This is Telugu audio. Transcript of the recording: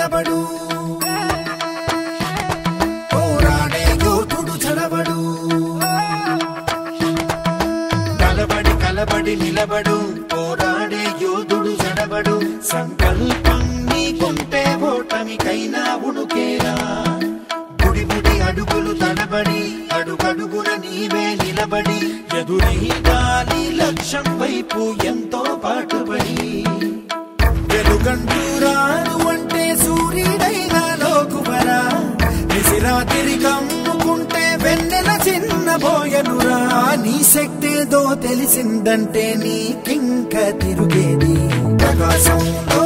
నిలబడు పోరాడే యోధుడు చడబడు కలబడి నిలబడు పోరాడే యోధుడు చడబడు సంకల్పం నీకుంటే ఓటమికైనా ఉడుకేరా బుడి అడుగులు తడబడి అడుగడుగున నీవే నిలబడి ఎదురైదాని లక్ష్యం వైపు ఎంతో పాటుపడి వెలుగంటూ రాను అంటే సూర్యుడైనా లోకువరా నిసిరాతిరి కమ్ముకుంటే వెన్నెల చిన్నబోయనురా నీ శక్తేదో తెలిసిందంటే నీకింక తిరుగేది ప్రకాశంలో